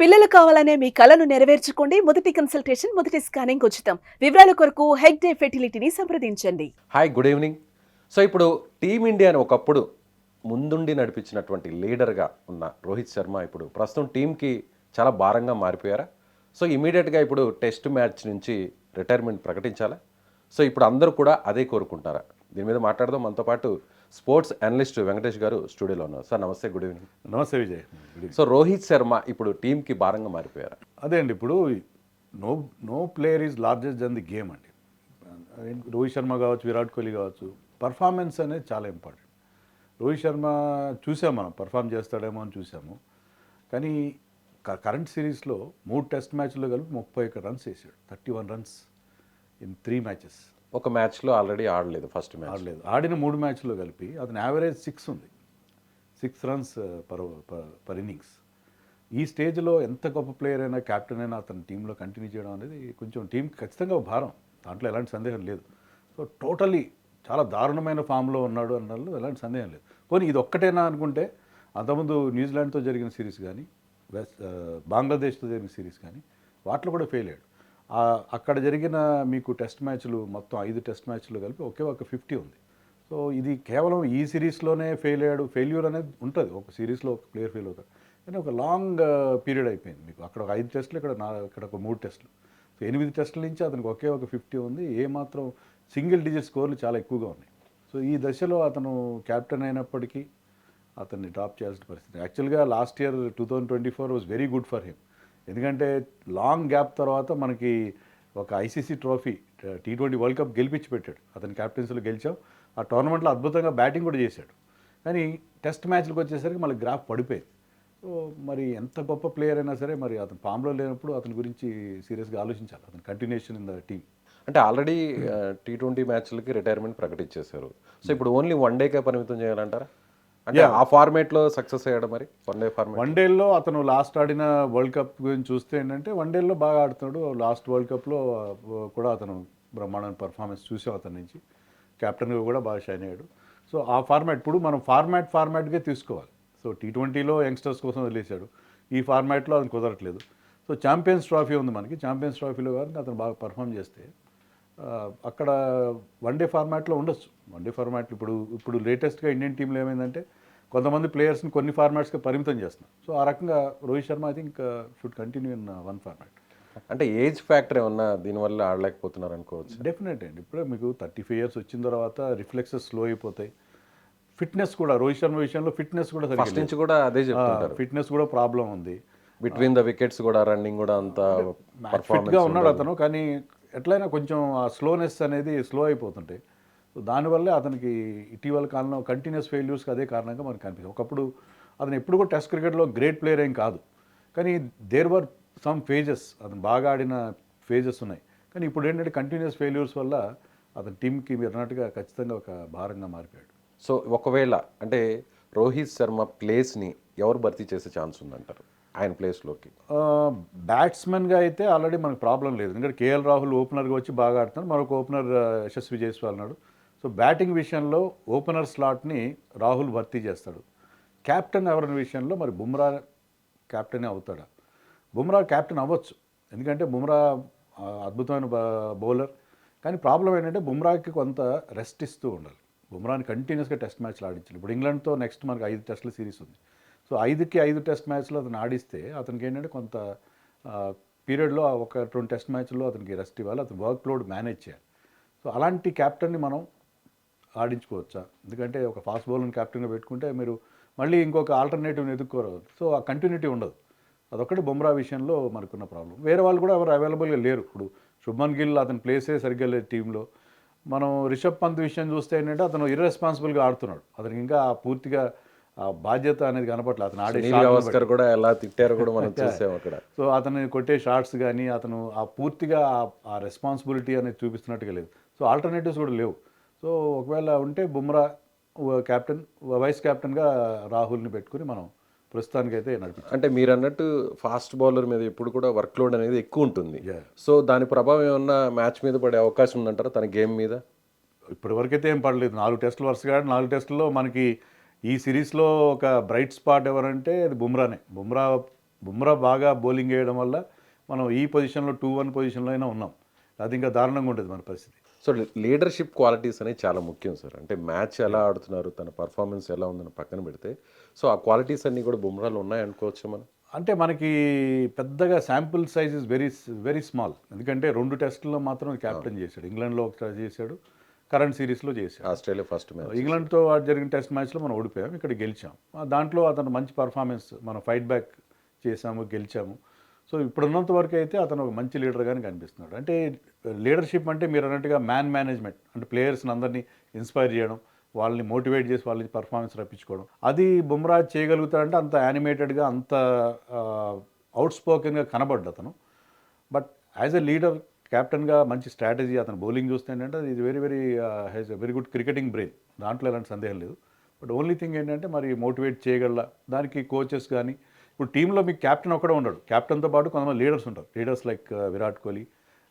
పిల్లలు కావాలనే మీ కలను నెరవేర్చుకోండి. మొదటి కన్సల్టేషన్, మొదటి స్కానింగ్ ఉచితం. వివరాల కొరకు హెగ్ డే ఫెర్టిలిటీని సంప్రదించండి. Hi, good evening. సో ఇప్పుడు టీమిండియాని ఒకప్పుడు ముందుండి నడిపించినటువంటి లీడర్గా ఉన్న రోహిత్ శర్మ ఇప్పుడు ప్రస్తుతం టీంకి చాలా భారంగా మారిపోయారా? సో ఇమీడియట్గా ఇప్పుడు టెస్ట్ మ్యాచ్ నుంచి రిటైర్మెంట్ ప్రకటించాలా? సో ఇప్పుడు అందరూ కూడా అదే కోరుకుంటున్నారా? దీని మీద మాట్లాడదాం. మనతో పాటు స్పోర్ట్స్ అనలిస్ట్ వెంకటేష్ గారు స్టూడియోలో ఉన్నారు. సార్ నమస్తే, గుడ్ ఈవినింగ్. నమస్తే విజయ్. సో రోహిత్ శర్మ ఇప్పుడు టీంకి భారంగా మారిపోయారా? అదే అండి, ఇప్పుడు no no player is largest then the game అండి. రోహిత్ శర్మ కావచ్చు, విరాట్ కోహ్లీ కావచ్చు, పర్ఫార్మెన్స్ అనేది చాలా ఇంపార్టెంట్. రోహిత్ శర్మ చూసాం, మనం పర్ఫామ్ చేస్తాడేమో అని చూసాము. కానీ కరెంట్ సిరీస్లో 3 టెస్ట్ మ్యాచ్లో కలిపి 31 రన్స్ వేసాడు. 31 రన్స్ ఇన్ 3 మ్యాచెస్. ఒక మ్యాచ్లో ఆల్రెడీ ఆడలేదు, ఫస్ట్ మ్యాచ్ ఆడలేదు. ఆడిన 3 మ్యాచ్లో కలిపి అతని యావరేజ్ 6 ఉంది. 6 రన్స్ పర్ ఇన్నింగ్స్. ఈ స్టేజ్లో ఎంత గొప్ప ప్లేయర్ అయినా, క్యాప్టెన్ అయినా అతని టీంలో కంటిన్యూ చేయడం అనేది కొంచెం టీంకి ఖచ్చితంగా భారం. దాంట్లో ఎలాంటి సందేహం లేదు. సో టోటలీ చాలా దారుణమైన ఫామ్లో ఉన్నాడు అన్నట్లు ఎలాంటి సందేహం లేదు. పోనీ ఇది ఒక్కటేనా అనుకుంటే, అంతకుముందు న్యూజిలాండ్తో జరిగిన సిరీస్ కానీ, బంగ్లాదేశ్తో జరిగిన సిరీస్ కానీ వాటిలో కూడా ఫెయిల్ అయ్యాడు. అక్కడ జరిగిన మీకు టెస్ట్ మ్యాచ్లు మొత్తం 5 టెస్ట్ మ్యాచ్లు కలిపి ఒకే ఒక 50 ఉంది. సో ఇది కేవలం ఈ సిరీస్లోనే ఫెయిల్ అయ్యాడు. ఫెయిల్యూర్ అనేది ఉంటుంది, ఒక సిరీస్లో ఒక ప్లేయర్ ఫెయిల్ అవుతాడు. కానీ ఒక లాంగ్ పీరియడ్ అయిపోయింది మీకు. అక్కడ ఒక 5 టెస్టులు, ఇక్కడ ఒక 3 టెస్టులు. సో 8 టెస్టుల నుంచి అతనికి ఒకే ఒక 50 ఉంది. ఏమాత్రం సింగిల్ డిజిట్ స్కోర్లు చాలా ఎక్కువగా ఉన్నాయి. సో ఈ దశలో అతను క్యాప్టెన్ అయినప్పటికీ అతన్ని డ్రాప్ చేయాల్సిన పరిస్థితి. యాక్చువల్గా last year 2024 was very good for him. ఎందుకంటే లాంగ్ గ్యాప్ తర్వాత మనకి ఒక ICC trophy, T20 world cup గెలిపించి పెట్టాడు. అతని క్యాప్టెన్సీలో గెలిచాం. ఆ టోర్నమెంట్లో అద్భుతంగా బ్యాటింగ్ కూడా చేశాడు. కానీ టెస్ట్ మ్యాచ్లకు వచ్చేసరికి మళ్ళీ గ్రాఫ్ పడిపోయింది. సో మరి ఎంత గొప్ప ప్లేయర్ అయినా సరే, మరి అతను ఫామ్లో లేనప్పుడు అతని గురించి సీరియస్గా ఆలోచించాలి. అతని కంటిన్యూషన్ ఇన్ ద టీమ్. అంటే ఆల్రెడీ T20 మ్యాచ్లకి రిటైర్మెంట్ ప్రకటించేశారు. సో ఇప్పుడు ఓన్లీ వన్ డేకే పరిమితం చేయాలంటారా? అంటే ఆ ఫార్మేట్లో సక్సెస్ అయ్యాడు మరి వన్-డే ఫార్మేట్. వన్డేల్లో అతను లాస్ట్ ఆడిన వరల్డ్ కప్ గురించి చూస్తే ఏంటంటే, వన్డేల్లో బాగా ఆడుతున్నాడు. లాస్ట్ వరల్డ్ కప్లో కూడా అతను బ్రహ్మాండమైన పర్ఫార్మెన్స్ చూసాం అతని నుంచి. కెప్టెన్గా కూడా బాగా షైన్ అయ్యాడు. సో ఆ ఫార్మాట్ ఇప్పుడు మనం ఫార్మాట్గా తీసుకోవాలి. సో T20లో యంగ్స్టర్స్ కోసం వదిలేశాడు. ఈ ఫార్మాట్లో అది కుదరట్లేదు. సో ఛాంపియన్స్ ట్రోఫీ ఉంది మనకి. ఛాంపియన్స్ ట్రోఫీలో కానీ అతను బాగా పర్ఫామ్ చేస్తే అక్కడ వన్డే ఫార్మాట్లో ఉండొచ్చు. వన్డే ఫార్మాట్లు ఇప్పుడు లేటెస్ట్గా ఇండియన్ టీంలో ఏమైందంటే, కొంతమంది ప్లేయర్స్ని కొన్ని ఫార్మాట్స్కి పరిమితం చేస్తున్నారు. సో ఆ రకంగా Rohit Sharma I think should continue in one format. అంటే ఏజ్ ఫ్యాక్టర్ ఏమన్నా దీనివల్ల ఆడలేకపోతున్నారు అనుకోవచ్చు? డెఫినెట్ అండి. ఇప్పుడే మీకు 35 ఇయర్స్ వచ్చిన తర్వాత రిఫ్లెక్సెస్ స్లో అయిపోతాయి. ఫిట్నెస్ కూడా, రోహిత్ శర్మ విషయంలో ఫిట్నెస్ కూడా ఫస్ట్ నుంచి కూడా అదే చెప్తుంటారు. ఫిట్నెస్ కూడా ప్రాబ్లం ఉంది. బిట్వీన్ ద వికెట్స్ కూడా రన్నింగ్ కూడా అంత ఫిట్గా ఉన్నాడు అతను. కానీ ఎట్లయినా కొంచెం ఆ స్లోనెస్ అనేది స్లో అయిపోతుంటాయి. సో దానివల్లే అతనికి ఇటీవల కాలంలో కంటిన్యూస్ ఫెయిల్యూర్స్కి అదే కారణంగా మనకు కనిపిస్తుంది. ఒకప్పుడు అతను ఎప్పుడు కూడా టెస్ట్ క్రికెట్లో గ్రేట్ ప్లేయర్ ఏం కాదు. కానీ దేర్ వర్ సమ్ ఫేజెస్, అతను బాగా ఆడిన ఫేజెస్ ఉన్నాయి. కానీ ఇప్పుడు ఏంటంటే కంటిన్యూస్ ఫెయిల్యూర్స్ వల్ల అతని టీంకి మీరు అన్నట్టుగా ఖచ్చితంగా ఒక భారంగా మారిపోయాడు. సో ఒకవేళ అంటే రోహిత్ శర్మ ప్లేస్ని ఎవరు భర్తీ చేసే ఛాన్స్ ఉందంటారు ఆయన ప్లేస్లోకి? బ్యాట్స్మెన్గా అయితే ఆల్రెడీ మనకు ప్రాబ్లం లేదు. ఎందుకంటే కేఎల్ రాహుల్ ఓపెనర్గా వచ్చి బాగా ఆడుతున్నాడు. మరొక ఓపెనర్ యశస్వి జైస్వాల్ అన్నాడు. సో బ్యాటింగ్ విషయంలో ఓపెనర్ స్లాట్ని రాహుల్ భర్తీ చేస్తాడు. క్యాప్టెన్ ఎవరిని విషయంలో మరి బుమ్రా క్యాప్టెనే అవుతాడా? బుమ్రా క్యాప్టెన్ అవ్వచ్చు, ఎందుకంటే బుమ్రా అద్భుతమైన బౌలర్. కానీ ప్రాబ్లం ఏంటంటే బుమ్రాకి కొంత రెస్ట్ ఇస్తూ ఉండాలి. బుమ్రాని కంటిన్యూస్గా టెస్ట్ మ్యాచ్లు ఆడించాలి. ఇప్పుడు ఇంగ్లాండ్తో నెక్స్ట్ మనకు 5 టెస్టుల సిరీస్ ఉంది. సో 5కి 5 టెస్ట్ మ్యాచ్లో అతను ఆడిస్తే అతనికి ఏంటంటే కొంత పీరియడ్లో ఒక 2 టెస్ట్ మ్యాచ్లో అతనికి రెస్ట్ ఇవ్వాలి. అతను వర్క్ లోడ్ మేనేజ్ చేయాలి. సో అలాంటి క్యాప్టెన్ని మనం ఆడించుకోవచ్చా? ఎందుకంటే ఒక ఫాస్ట్ బౌలర్ని క్యాప్టెన్గా పెట్టుకుంటే మీరు మళ్ళీ ఇంకొక ఆల్టర్నేటివ్ని ఎదుర్కోరు. సో ఆ కంటిన్యూటీ ఉండదు. అదొక్కటి బుమ్రా విషయంలో మనకున్న ప్రాబ్లం. వేరే వాళ్ళు కూడా ఎవరు అవైలబుల్గా లేరు. ఇప్పుడు శుభ్మన్ గిల్ అతని ప్లేసే సరిగ్గా లేదు టీంలో. మనం రిషబ్ పంత్ విషయం చూస్తే ఏంటంటే అతను ఇర్రెస్పాన్సిబుల్గా ఆడుతున్నాడు. అతనికి ఇంకా పూర్తిగా బాధ్యత అనేది కనపట్లేదు. అతను ఆడే గవాస్కర్ కూడా ఎలా తిట్టారో కూడా మనం చూసాం అక్కడ. సో అతను కొట్టే షాట్స్ కానీ అతను ఆ పూర్తిగా ఆ రెస్పాన్సిబిలిటీ అనేది చూపిస్తున్నట్టుగా లేదు. సో ఆల్టర్నేటివ్స్ కూడా లేవు. సో ఒకవేళ ఉంటే బుమ్రా క్యాప్టెన్, వైస్ క్యాప్టెన్గా రాహుల్ని పెట్టుకుని మనం ప్రస్తుతానికైతే నడిపించాం. అంటే మీరు అన్నట్టు ఫాస్ట్ బౌలర్ మీద ఎప్పుడు కూడా వర్క్ లోడ్ అనేది ఎక్కువ ఉంటుంది. Yeah. సో దాని ప్రభావం ఏమన్నా మ్యాచ్ మీద పడే అవకాశం ఉందంటారా తన గేమ్ మీద? ఇప్పటివరకైతే ఏం పడలేదు. 4 టెస్టులు వరుసగా 4 టెస్టుల్లో మనకి ఈ సిరీస్లో ఒక బ్రైట్ స్పాట్ ఎవరంటే అది బుమ్రానే. బుమ్రా బుమ్రా బాగా బౌలింగ్ వేయడం వల్ల మనం ఈ పొజిషన్లో 2-1 పొజిషన్లో అయినా ఉన్నాం. అది ఇంకా దారుణంగా ఉంటుంది మన పరిస్థితి. సో లీడర్షిప్ క్వాలిటీస్ అనేవి చాలా ముఖ్యం సార్. అంటే మ్యాచ్ ఎలా ఆడుతున్నారు, తన పర్ఫార్మెన్స్ ఎలా ఉందని పక్కన పెడితే, సో ఆ క్వాలిటీస్ అన్నీ కూడా బుమ్రాలో ఉన్నాయనుకోవచ్చు మనం. అంటే మనకి పెద్దగా sample size is very very small. ఎందుకంటే 2 టెస్టుల్లో మాత్రం క్యాప్టెన్ చేశాడు. ఇంగ్లాండ్లో ఒకసారి చేశాడు, కరెంట్ సిరీస్లో చేశాడు. ఆస్ట్రేలియా ఫస్ట్ మ్యాచ్, ఇంగ్లాండ్తో జరిగిన టెస్ట్ మ్యాచ్లో మనం ఓడిపోయాం, ఇక్కడ గెలిచాం. దాంట్లో అతను మంచి పర్ఫార్మెన్స్, మనం ఫైట్ బ్యాక్ చేసాము, గెలిచాము. సో ఇప్పుడున్నంత వరకు అయితే అతను ఒక మంచి లీడర్గానే కనిపిస్తున్నాడు. అంటే లీడర్షిప్ అంటే మీరు అన్నట్టుగా మ్యాన్ మేనేజ్మెంట్, అంటే ప్లేయర్స్ని అందరినీ ఇన్స్పైర్ చేయడం, వాళ్ళని మోటివేట్ చేసి వాళ్ళని పర్ఫార్మెన్స్ రప్పించుకోవడం, అది బుమ్రా చేయగలుగుతాడంటే అంత యానిమేటెడ్గా, అంత అవుట్ స్పోకెన్గా కనబడ్డు అతను. బట్ యాజ్ ఎ లీడర్, క్యాప్టెన్గా మంచి స్ట్రాటజీ, అతను బౌలింగ్ చూస్తే ఏంటంటే ఇది very has a very good cricketing brain, దాంట్లో ఎలాంటి సందేహం లేదు. బట్ ఓన్లీ థింగ్ ఏంటంటే మరి మోటివేట్ చేయగల దానికి కోచెస్ కానీ, ఇప్పుడు టీంలో మీకు క్యాప్టెన్ ఒక్కడే ఉండడు, క్యాప్టెన్తో పాటు కొంతమంది లీడర్స్ ఉంటారు. లీడర్స్ లైక్ విరాట్ కోహ్లీ,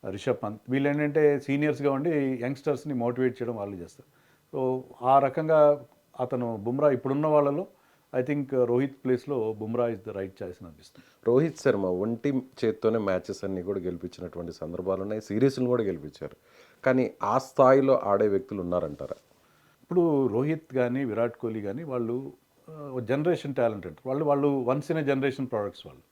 రిషబ్ పంత్, వీళ్ళు ఏంటంటే సీనియర్స్గా ఉండి యంగ్స్టర్స్ని మోటివేట్ చేయడం వాళ్ళు చేస్తారు. సో ఆ రకంగా అతను బుమ్రా ఇప్పుడున్న వాళ్ళలో ఐ థింక్ రోహిత్ ప్లేస్లో Bumrah is the right choice అని అనిపిస్తుంది. రోహిత్ శర్మ ఒంటి చేత్తోనే మ్యాచెస్ అన్నీ కూడా గెలిపించినటువంటి సందర్భాలు ఉన్నాయి, సిరీస్లు కూడా గెలిపించారు. కానీ ఆ స్థాయిలో ఆడే వ్యక్తులు ఉన్నారంటారా? ఇప్పుడు రోహిత్ కానీ విరాట్ కోహ్లీ కానీ వాళ్ళు జనరేషన్ టాలెంట్ అంటారు. వాళ్ళు once in a generation products వాళ్ళు.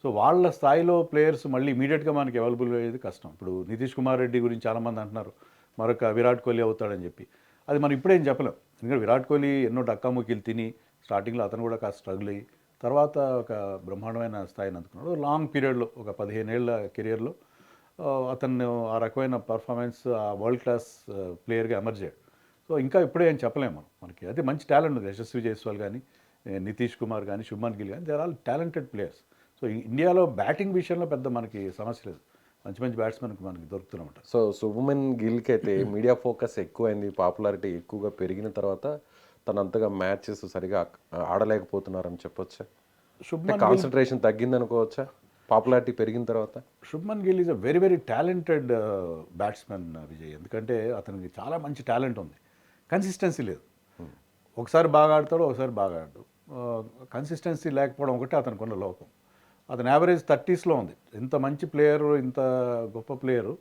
సో వాళ్ళ స్థాయిలో ప్లేయర్స్ మళ్ళీ ఇమీడియట్గా మనకి అవైలబుల్ అయ్యేది కష్టం. ఇప్పుడు నితీష్ కుమార్ రెడ్డి గురించి చాలామంది అంటున్నారు మరొక విరాట్ కోహ్లీ అవుతాడని చెప్పి. అది మనం ఇప్పుడేం చెప్పలేం. ఎందుకంటే విరాట్ కోహ్లీ ఎన్నో డక్కాముక్కీలు తిని స్టార్టింగ్లో అతను కూడా కాస్త స్ట్రగుల్ అయ్యి తర్వాత ఒక బ్రహ్మాండమైన స్థాయిని అందుకున్నాడు. లాంగ్ పీరియడ్లో ఒక 15 ఏళ్ల కెరియర్లో అతను ఆ రకమైన పర్ఫార్మెన్స్, ఆ వరల్డ్ క్లాస్ ప్లేయర్గా ఎమర్జ్ అయ్యాడు. సో ఇంకా ఇప్పుడే ఏం చెప్పలేము మనకి. అదే మంచి టాలెంట్ ఉంది. యశస్వి జైస్వాల్ కానీ, నితీష్ కుమార్ కానీ, శుభ్మన్ గిల్ కానీ, they are all talented players. So ఇండియాలో బ్యాటింగ్ విషయంలో పెద్ద మనకి సమస్య లేదు, మంచి మంచి బ్యాట్స్మెన్ మనకి దొరుకుతూనే ఉంటారు. సో శుభమన్ గిల్కి అయితే మీడియా ఫోకస్ ఎక్కువైంది, పాపులారిటీ ఎక్కువగా పెరిగిన తర్వాత తను అంతగా మ్యాచెస్ సరిగా ఆడలేకపోతున్నారని చెప్పొచ్చా? కాన్సన్ట్రేషన్ తగ్గింది అనుకోవచ్చా పాపులారిటీ పెరిగిన తర్వాత? Shubman Gill is a very very talented batsmen Vijay. ఎందుకంటే అతనికి చాలా మంచి టాలెంట్ ఉంది, కన్సిస్టెన్సీ లేదు. ఒకసారి బాగా ఆడతాడు, ఒకసారి బాగా ఆడు. కన్సిస్టెన్సీ లేకపోవడం ఒకటే అతనికి ఉన్న లోపం. అతని యావరేజ్ 30sలో ఉంది. ఇంత మంచి ప్లేయరు, ఇంత గొప్ప ప్లేయరు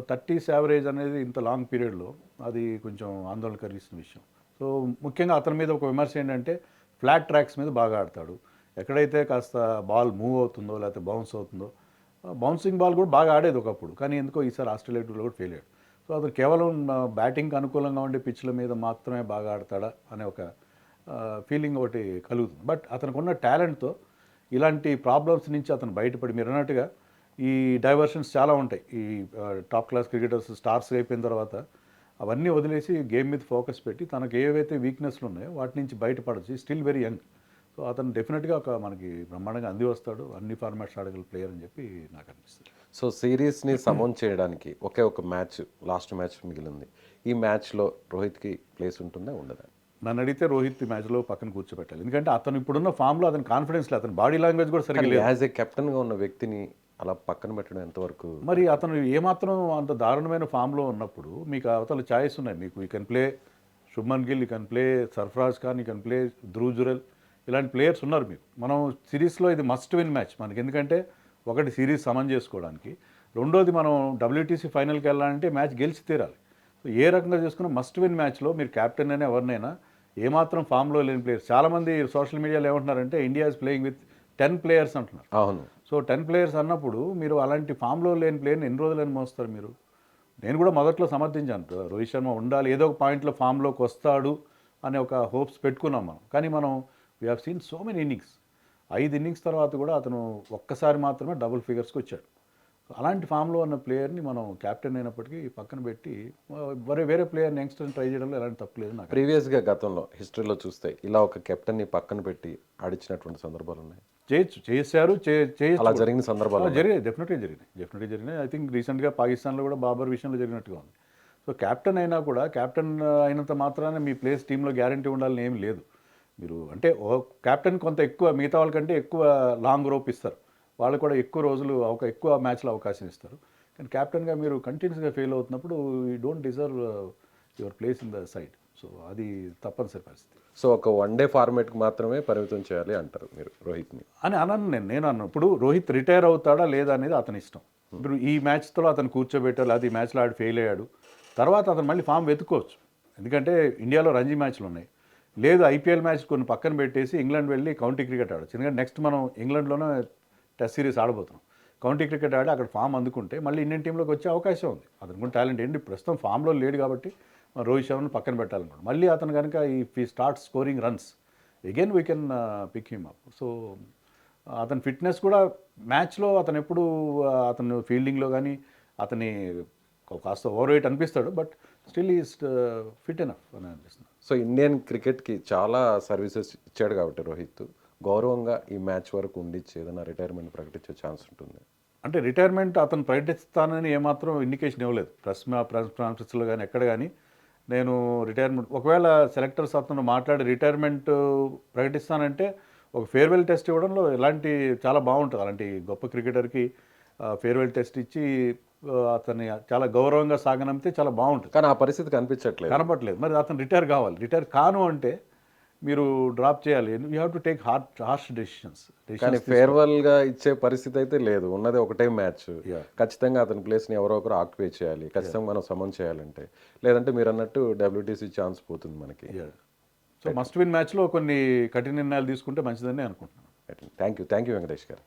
30s యావరేజ్ అనేది ఇంత లాంగ్ పీరియడ్లో అది కొంచెం ఆందోళన కలిగిస్తున్న విషయం. సో ముఖ్యంగా అతని మీద ఒక విమర్శ ఏంటంటే ఫ్లాట్ ట్రాక్స్ మీద బాగా ఆడతాడు. ఎక్కడైతే కాస్త బాల్ మూవ్ అవుతుందో లేకపోతే బౌన్స్ అవుతుందో, బౌన్సింగ్ బాల్ కూడా బాగా ఆడేది ఒకప్పుడు, కానీ ఎందుకో ఈసారి ఆస్ట్రేలియా టూర్లో కూడా ఫెయిల్ అయ్యాడు. సో అతను కేవలం బ్యాటింగ్కి అనుకూలంగా ఉండే పిచ్ల మీద మాత్రమే బాగా ఆడతాడా అనే ఒక ఫీలింగ్ ఒకటి కలుగుతుంది. బట్ అతనికి ఉన్న టాలెంట్తో ఇలాంటి ప్రాబ్లమ్స్ నుంచి అతను బయటపడి, మీరు అన్నట్టుగా ఈ డైవర్షన్స్ చాలా ఉంటాయి. ఈ టాప్ క్లాస్ క్రికెటర్స్ స్టార్స్ అయిపోయిన తర్వాత అవన్నీ వదిలేసి గేమ్ మీద ఫోకస్ పెట్టి తనకు ఏవైతే వీక్నెస్లు ఉన్నాయో వాటి నుంచి బయటపడచ్చు. Still very young. సో అతను డెఫినెట్గా ఒక మనకి బ్రహ్మాండంగా అంది వస్తాడు, అన్ని ఫార్మాట్స్ ఆడగల ప్లేయర్ అని చెప్పి నాకు అనిపిస్తుంది. సో సిరీస్ని సమౌన్ చేయడానికి ఒకే ఒక మ్యాచ్, లాస్ట్ మ్యాచ్ మిగిలింది. ఈ మ్యాచ్లో రోహిత్కి ప్లేస్ ఉంటుందా ఉండదా? నన్ను అడిగితే రోహిత్ ఈ మ్యాచ్లో పక్కన కూర్చోబెట్టాలి. ఎందుకంటే అతను ఇప్పుడున్న ఫామ్లో అతను కాన్ఫిడెన్స్ లేదు, అతని బాడీ లాంగ్వేజ్ కూడా సరిగ్గా లేదు. యాజ్ ఏ కెప్టెన్గా ఉన్న వ్యక్తిని అలా పక్కన పెట్టడం ఎంతవరకు? మరి అతను ఏమాత్రం అంత దారుణమైన ఫామ్లో ఉన్నప్పుడు మీకు అవతల ఛాయిస్ ఉన్నాయి. మీకు you can play Shubman Gill, you can play Sarfaraz Khan, you can play Dhruv Jurel, ఇలాంటి ప్లేయర్స్ ఉన్నారు మీకు. మనం సిరీస్లో ఇది మస్ట్ విన్ మ్యాచ్ మనకి. ఎందుకంటే ఒకటి సిరీస్ సమన్ చేసుకోవడానికి, రెండోది మనం WTC ఫైనల్కి వెళ్ళాలంటే మ్యాచ్ గెలిచి తీరాలి. సో ఏ రకంగా చేసుకున్న మస్ట్ విన్ మ్యాచ్లో మీరు కెప్టెన్ అయినా ఎవరినైనా ఏమాత్రం ఫామ్లో లేని ప్లేయర్స్, చాలామంది సోషల్ మీడియాలో ఏమంటున్నారంటే India is playing with 10 players అంటున్నారు. అవును. సో 10 ప్లేయర్స్ అన్నప్పుడు మీరు అలాంటి ఫామ్లో లేని ప్లేయర్ని ఎన్ని రోజులని మోస్తారు మీరు? నేను కూడా మొదట్లో సమర్థించాను, రోహిత్ శర్మ ఉండాలి, ఏదో ఒక పాయింట్లో ఫామ్లోకి వస్తాడు అనే ఒక హోప్స్ పెట్టుకున్నాం మనం. కానీ మనం we have seen so many innings, 5 innings తర్వాత కూడా అతను ఒక్కసారి మాత్రమే డబుల్ ఫిగర్స్కి వచ్చాడు. అలాంటి ఫామ్లో ఉన్న ప్లేయర్ని మనం క్యాప్టెన్ అయినప్పటికీ పక్కన పెట్టి వేరే ప్లేయర్ని యంగ్స్టర్ని ట్రై చేయడంలో ఎలాంటి తప్పు లేదు నాకు. ప్రీవియస్గా గతంలో హిస్టరీలో చూస్తే ఇలా ఒక కెప్టెన్ని పక్కన పెట్టి ఆడిచ్చినటువంటి సందర్భాలు ఉన్నాయి. చేశారు. అలా జరిగిన సందర్భాలు జరిగాయి, డెఫినెట్గా జరిగినాయి. ఐ థింక్ రీసెంట్గా పాకిస్తాన్లో కూడా బాబర్ విషయంలో జరిగినట్టుగా ఉంది. సో క్యాప్టెన్ అయినా కూడా క్యాప్టెన్ అయినంత మాత్రాన మీ ప్లేస్ టీంలో గ్యారంటీ ఉండాలని ఏమి లేదు. మీరు అంటే క్యాప్టెన్ కొంత ఎక్కువ మిగతా వాళ్ళకంటే ఎక్కువ లాంగ్ రోప్ ఇస్తారు, వాళ్ళు కూడా ఎక్కువ రోజులు ఎక్కువ మ్యాచ్లో అవకాశం ఇస్తారు. కానీ క్యాప్టెన్గా మీరు కంటిన్యూస్గా ఫెయిల్ అవుతున్నప్పుడు you don't deserve your place in the side. So అది తప్పనిసరి పరిస్థితి సో ఒక వన్ డే ఫార్మేట్కి మాత్రమే పరిమితం చేయాలి అంటారు మీరు రోహిత్ని. అని అనను నేను అన్నాను. ఇప్పుడు రోహిత్ రిటైర్ అవుతాడా లేదా అనేది అతని ఇష్టం. ఇప్పుడు ఈ మ్యాచ్తో అతను కూర్చోబెట్టాలి, అది ఈ మ్యాచ్లో ఆడి ఫెయిల్ అయ్యాడు, తర్వాత అతను మళ్ళీ ఫామ్ వెతుక్కోవచ్చు. ఎందుకంటే ఇండియాలో రంజీ మ్యాచ్లు ఉన్నాయి. లేదు ఐపీఎల్ మ్యాచ్ కొన్ని పక్కన పెట్టేసి ఇంగ్లాండ్ వెళ్ళి కౌంటీ క్రికెట్ ఆడచ్చు. ఎందుకంటే నెక్స్ట్ మనం ఇంగ్లాండ్లోనే టెస్ట్ సిరీస్ ఆడబోతున్నాం. కౌంటీ క్రికెట్ ఆడి అక్కడ ఫామ్ అందుకుంటే మళ్ళీ ఇండియన్ టీంలోకి వచ్చే అవకాశం ఉంది. అతను కూడా టాలెంట్ ఏంటి, ప్రస్తుతం ఫామ్లో లేడు కాబట్టి మనం రోహిత్ శర్మను పక్కన పెట్టాలనుకోండి. మళ్ళీ అతను కనుక ఈ start scoring runs again we can pick him up. So అతని ఫిట్నెస్ కూడా మ్యాచ్లో అతను ఎప్పుడు అతను ఫీల్డింగ్లో కానీ అతని కాస్త ఓవర్ వెయిట్ అనిపిస్తాడు, but still is fit enough అని అనిపిస్తుంది. సో ఇండియన్ క్రికెట్కి చాలా సర్వీసెస్ ఇచ్చాడు కాబట్టి రోహిత్ గౌరవంగా ఈ మ్యాచ్ వరకు ఉండిచ్చి ఏదైనా రిటైర్మెంట్ ప్రకటించే ఛాన్స్ ఉంటుంది. అంటే రిటైర్మెంట్ అతను ప్రకటిస్తానని ఏమాత్రం ఇండికేషన్ ఇవ్వలేదు. ప్రెస్ కాన్ఫరెన్స్లో కానీ ఎక్కడ కానీ నేను రిటైర్మెంట్, ఒకవేళ సెలెక్టర్స్ అతను మాట్లాడి రిటైర్మెంట్ ప్రకటిస్తానంటే ఒక ఫేర్వెల్ టెస్ట్ ఇవ్వడంలో ఎలాంటి చాలా బాగుంటుంది. అలాంటి గొప్ప క్రికెటర్కి ఫేర్వెల్ టెస్ట్ ఇచ్చి అతన్ని చాలా గౌరవంగా సాగనంపితే చాలా బాగుంటుంది. కానీ ఆ పరిస్థితి కనిపించట్లేదు, కనపట్లేదు. మరి అతను రిటైర్ కావాలి. రిటైర్ కాను అంటే మీరు డ్రాప్ చేయాలి. You have to take harsh decisions. కానీ ఫేర్వెల్గా ఇచ్చే పరిస్థితి అయితే లేదు. ఉన్నది ఒకటే మ్యాచ్. Yeah. ఖచ్చితంగా అతని ప్లేస్ని ఎవరో ఒకరు ఆక్యుపై చేయాలి, ఖచ్చితంగా మనం సమన్ చేయాలంటే. లేదంటే మీరు అన్నట్టు WTC ఛాన్స్ పోతుంది మనకి. సో మస్ట్ విన్ మ్యాచ్లో కొన్ని కఠిన నిర్ణయాలు తీసుకుంటే మంచిదని అనుకుంటున్నాను. థ్యాంక్ యూ వెంకటేష్ గారు.